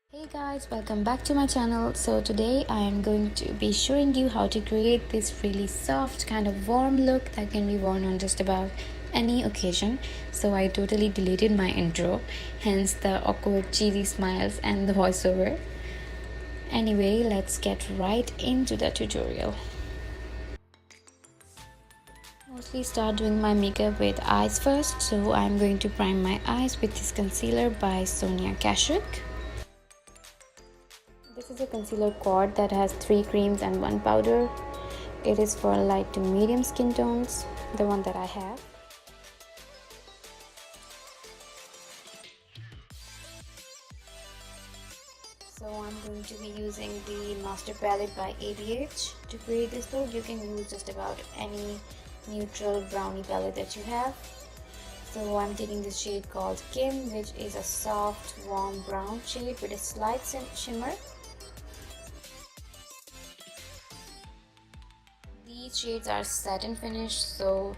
Hey guys, welcome back to my channel. So today I am going to be showing you how to create this really soft kind of warm look that can be worn on just about any occasion. So I totally deleted my intro, hence the awkward cheesy smiles and the voiceover. Anyway, let's get right into the tutorial. Mostly start doing my makeup with eyes first, so I'm going to prime my eyes with this concealer by Sonia Kashuk. This is a concealer quad that has 3 creams and 1 powder. It is for light to medium skin tones, the one that I have. So I'm going to be using the Master Palette by ABH. To create this look, you can use just about any neutral brownie palette that you have. So I'm taking this shade called Kim, which is a soft, warm brown shade with a slight shimmer. These shades are satin finish, so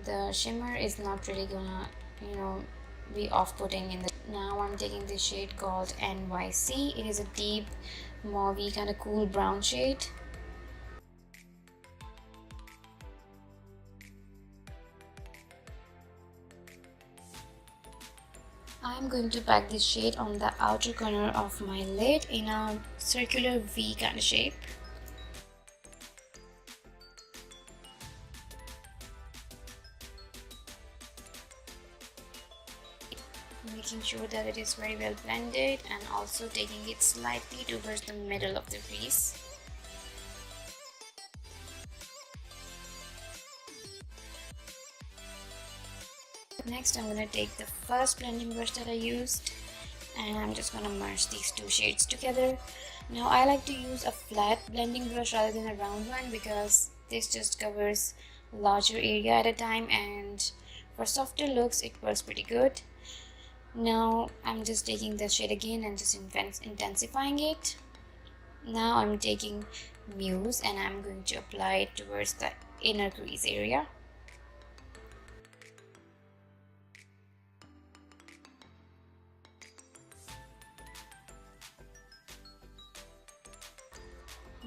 the shimmer is not really gonna, be off-putting in the. Now I'm taking this shade called NYC. It is a deep mauve kind of cool brown shade. I'm going to pack this shade on the outer corner of my lid in a circular V kind of shape. Making sure that it is very well blended and also taking it slightly towards the middle of the crease. Next, I'm going to take the first blending brush that I used and I'm just going to merge these two shades together. Now I like to use a flat blending brush rather than a round one because this just covers a larger area at a time, and for softer looks it works pretty good. Now I'm just taking the shade again and just intensifying it. Now I'm taking Muse and I'm going to apply it towards the inner crease area.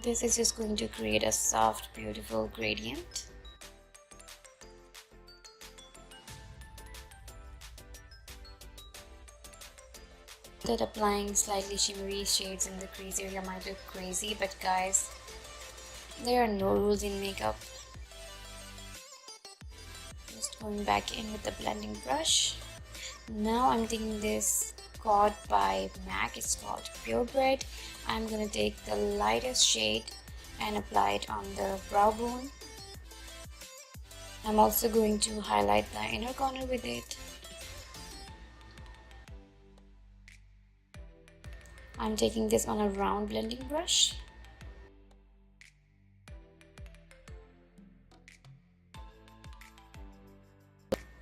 This is just going to create a soft, beautiful gradient. That applying slightly shimmery shades in the crease area might look crazy, but guys, there are no rules in makeup. Just going back in with the blending brush. Now I'm taking this quad by MAC, it's called Purebred. I'm gonna take the lightest shade and apply it on the brow bone. I'm also going to highlight the inner corner with it. I'm taking this on a round blending brush.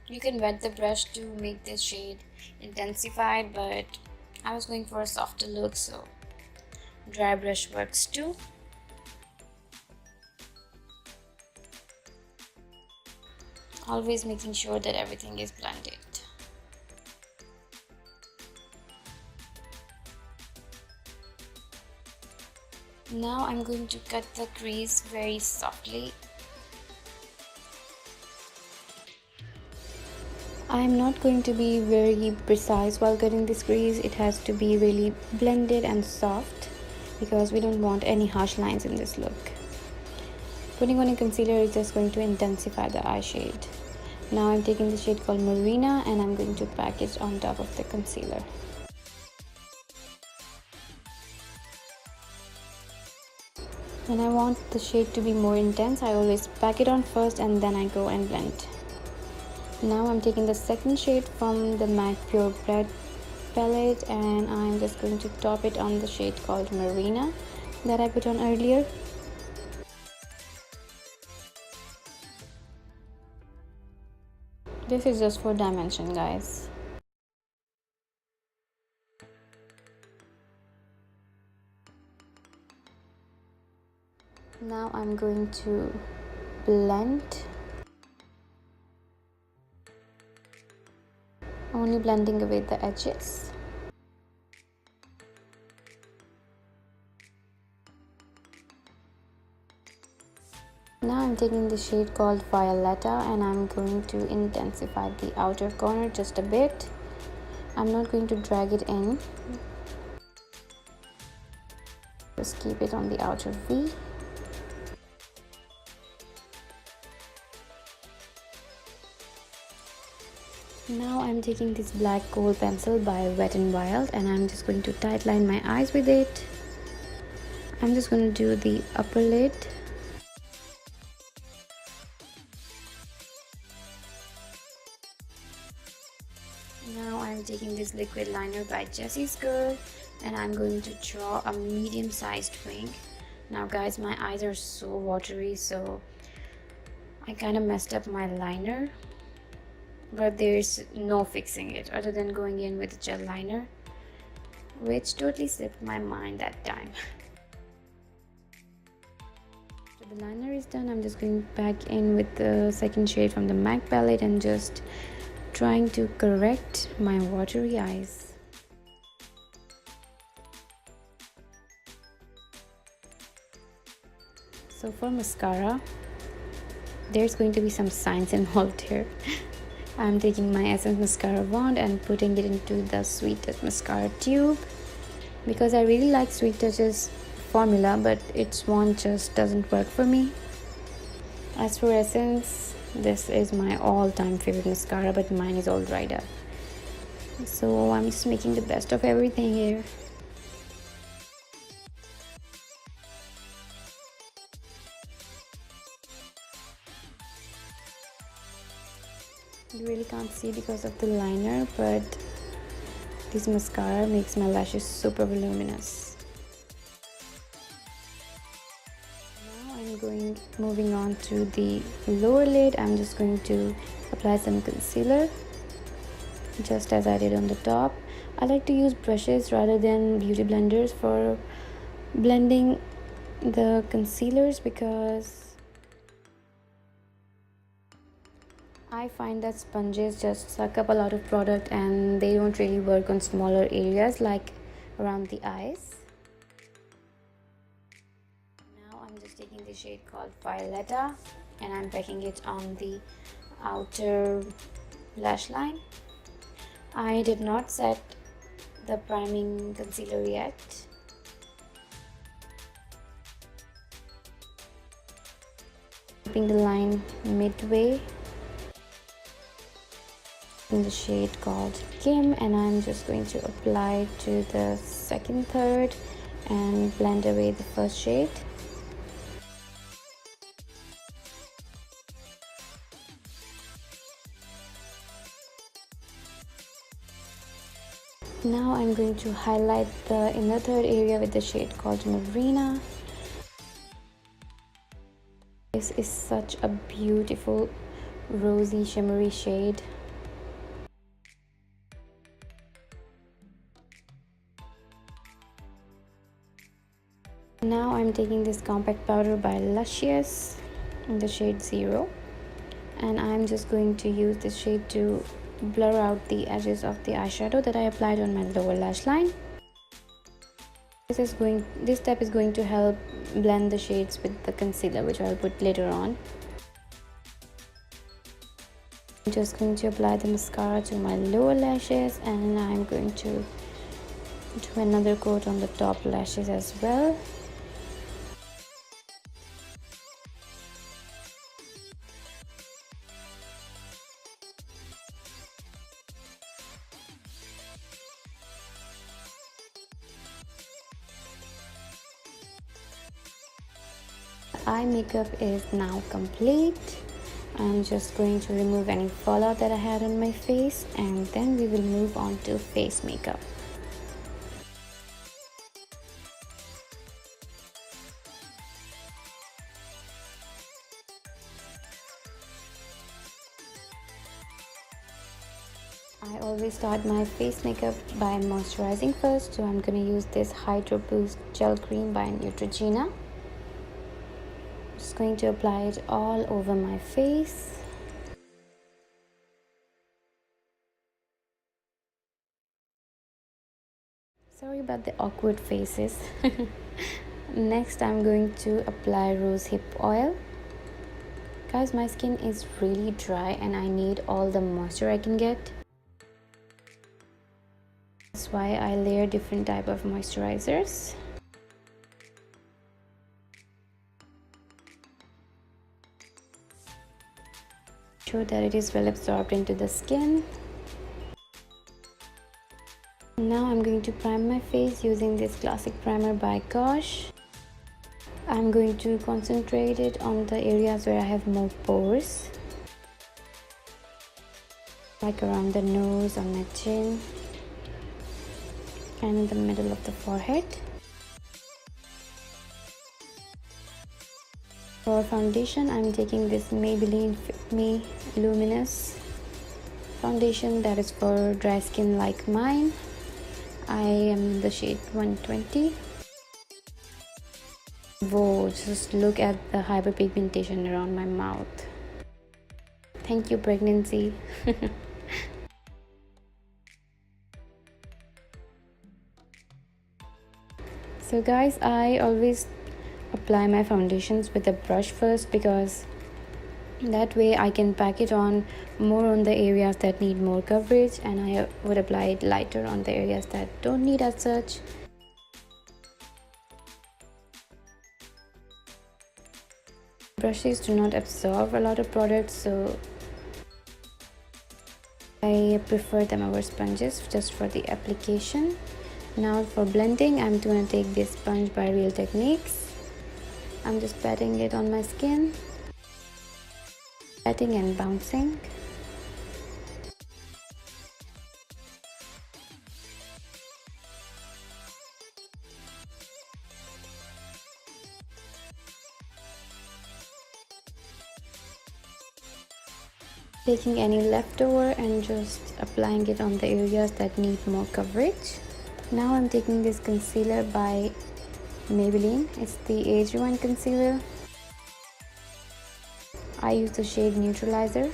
You can wet the brush to make this shade intensified, but I was going for a softer look, so dry brush works too. Always making sure that everything is blended. Now I'm going to cut the crease very softly. I'm not going to be very precise while cutting this crease. It has to be really blended and soft because we don't want any harsh lines in this look. Putting on a concealer is just going to intensify the eye shade. Now I'm taking the shade called Marina and I'm going to pack it on top of the concealer. When I want the shade to be more intense, I always pack it on first and then I go and blend. Now I'm taking the second shade from the MAC Purebred palette and I'm just going to top it on the shade called Marina that I put on earlier. This is just for dimension, guys. Now I'm going to blend, only blending away the edges. Now I'm taking the shade called Violetta and I'm going to intensify the outer corner just a bit. I'm not going to drag it in. Just keep it on the outer V. Now I'm taking this black Kohl pencil by Wet n Wild and I'm just going to tight line my eyes with it. I'm just going to do the upper lid. Now I'm taking this liquid liner by Jessie's Girl and I'm going to draw a medium-sized wing. Now guys, my eyes are so watery, so I kind of messed up my liner, but there's no fixing it other than going in with a gel liner, which totally slipped my mind that time. So the liner is done. I'm just going back in with the second shade from the MAC palette and just trying to correct my watery eyes. So for mascara, there's going to be some science involved here. I'm taking my Essence mascara wand and putting it into the Sweet Touch mascara tube because I really like Sweet Touch's formula, but its wand just doesn't work for me. As for Essence, this is my all-time favorite mascara, but mine is all dried up. So I'm just making the best of everything here. You really can't see because of the liner, but this mascara makes my lashes super voluminous. Now I'm moving on to the lower lid. I'm just going to apply some concealer, just as I did on the top. I like to use brushes rather than beauty blenders for blending the concealers because I find that sponges just suck up a lot of product and they don't really work on smaller areas like around the eyes. Now I'm just taking the shade called Violetta and I'm packing it on the outer lash line. I did not set the priming concealer yet. Keeping the line midway. In the shade called Kim, and I'm just going to apply to the second, third and blend away the first shade. Now I'm going to highlight the inner third area with the shade called Marina. This is such a beautiful rosy shimmery shade. Now I'm taking this compact powder by Luscious in the shade 0 and I'm just going to use this shade to blur out the edges of the eyeshadow that I applied on my lower lash line. This step is going to help blend the shades with the concealer, which I'll put later on. I'm just going to apply the mascara to my lower lashes and I'm going to do another coat on the top lashes as well. Eye makeup is now complete. I'm just going to remove any fallout that I had on my face and then we will move on to face makeup. I always start my face makeup by moisturizing first, so I'm going to use this Hydro Boost Gel Cream by Neutrogena. Just going to apply it all over my face. Sorry about the awkward faces. Next I'm going to apply Rosehip Oil Guys, my skin is really dry and I need all the moisture I can get. That's why I layer different type of moisturizers. Sure that it is well absorbed into the skin. Now I'm going to prime my face using this classic primer by Kohl. I'm going to concentrate it on the areas where I have more pores, like around the nose, on my chin, and in the middle of the forehead. For foundation, I'm taking this Maybelline Fit Me Luminous foundation that is for dry skin like mine. I am in the shade 120. Whoa, just look at the hyperpigmentation around my mouth. Thank you, pregnancy. So guys, I always apply my foundations with a brush first, because that way I can pack it on more on the areas that need more coverage, and I would apply it lighter on the areas that don't need as such. Brushes do not absorb a lot of products, so I prefer them over sponges just for the application. Now for blending, I'm going to take this sponge by Real Techniques. I'm just patting it on my skin, patting and bouncing. Taking any leftover and just applying it on the areas that need more coverage. Now I'm taking this concealer by Maybelline. It's the Age Rewind concealer. I use the shade Neutralizer.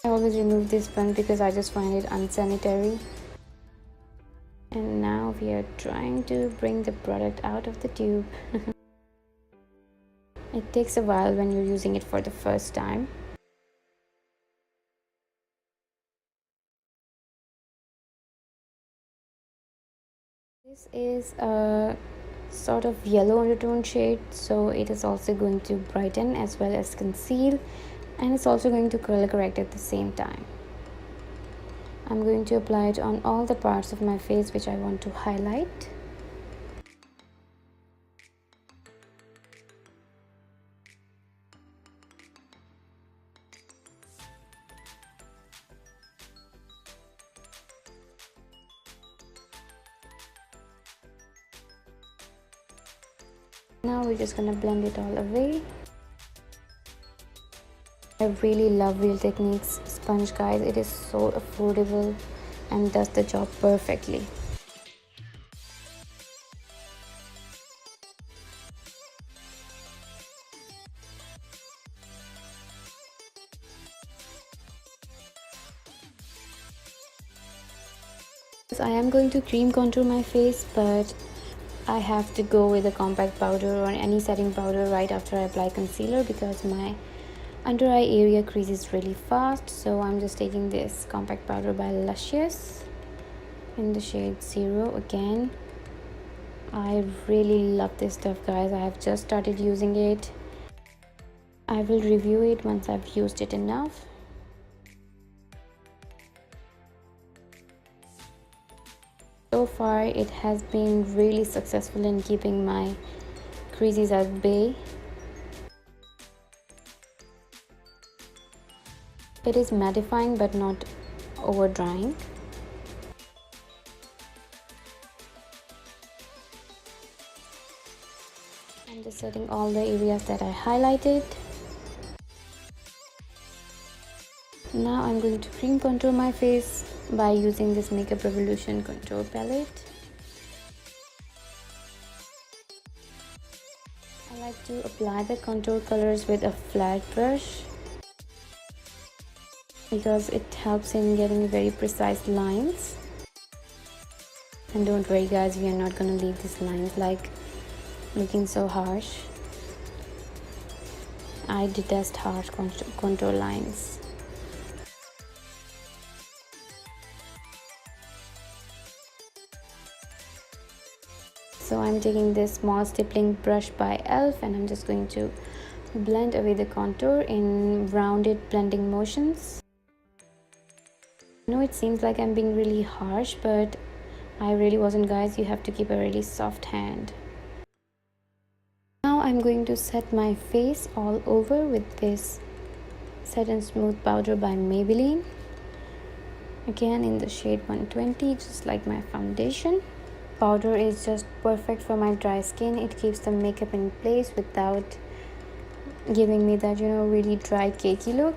I always remove this sponge because I just find it unsanitary. And now we are trying to bring the product out of the tube. It takes a while when you're using it for the first time. This is a sort of yellow undertone shade, so it is also going to brighten as well as conceal, and it's also going to color correct at the same time. I'm going to apply it on all the parts of my face which I want to highlight. Now we're just gonna blend it all away. I really love Real Techniques sponge, guys. It is so affordable and does the job perfectly. So I am going to cream contour my face, but I have to go with a compact powder or any setting powder right after I apply concealer because my under eye area creases really fast. So I'm just taking this compact powder by Luscious in the shade 0 again. I really love this stuff, guys. I have just started using it. I will review it once I've used it enough. So far it has been really successful in keeping my creases at bay. It is mattifying but not over drying. I'm just setting all the areas that I highlighted. Now I'm going to cream contour my face by using this Makeup Revolution contour palette. I like to apply the contour colors with a flat brush because it helps in getting very precise lines. And don't worry, guys, we are not going to leave these lines like looking so harsh. I detest harsh contour lines. So I'm taking this small stippling brush by e.l.f. and I'm just going to blend away the contour in rounded blending motions. I know it seems like I'm being really harsh, but I really wasn't, guys. You have to keep a really soft hand. Now I'm going to set my face all over with this Set and Smooth powder by Maybelline. Again in the shade 120, just like my foundation. Powder is just perfect for my dry skin. It keeps the makeup in place without giving me that, really dry cakey look.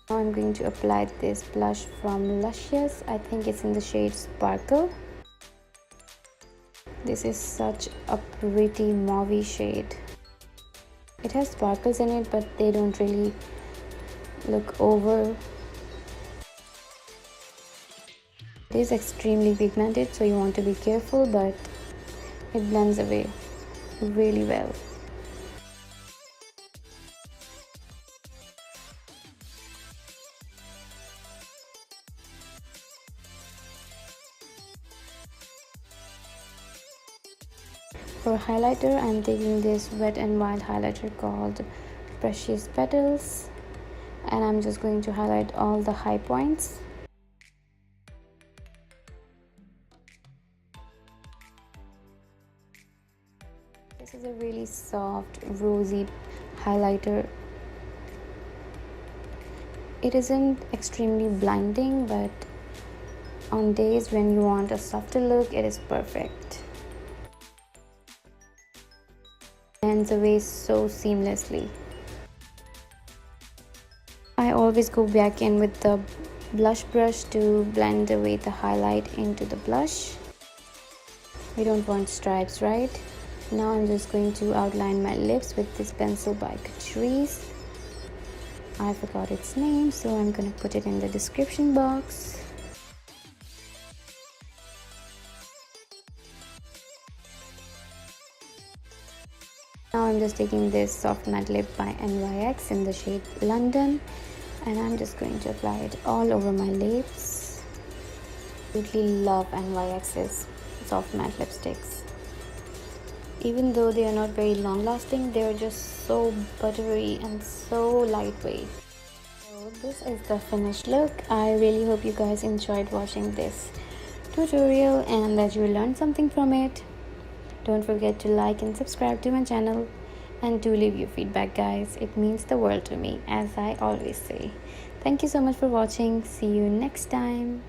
Now I'm going to apply this blush from Luscious. I think it's in the shade Sparkle. This is such a pretty mauve shade. It has sparkles in it, but they don't really look over. It is extremely pigmented, so you want to be careful, but it blends away really well. For highlighter, I'm taking this Wet n Wild highlighter called Precious Petals, and I'm just going to highlight all the high points. This is a really soft, rosy highlighter. It isn't extremely blinding, but on days when you want a softer look, it is perfect. Blends away so seamlessly. I always go back in with the blush brush to blend away the highlight into the blush. We don't want stripes, right? Now I'm just going to outline my lips with this pencil by Kashuk. I forgot its name, so I'm going to put it in the description box. Now I'm just taking this soft matte lip by NYX in the shade London, and I'm just going to apply it all over my lips. Absolutely love NYX's soft matte lipsticks. Even though they are not very long lasting, they are just so buttery and so lightweight. So this is the finished look. I really hope you guys enjoyed watching this tutorial and that you learned something from it. Don't forget to like and subscribe to my channel, and do leave your feedback, guys. It means the world to me, as I always say. Thank you so much for watching. See you next time.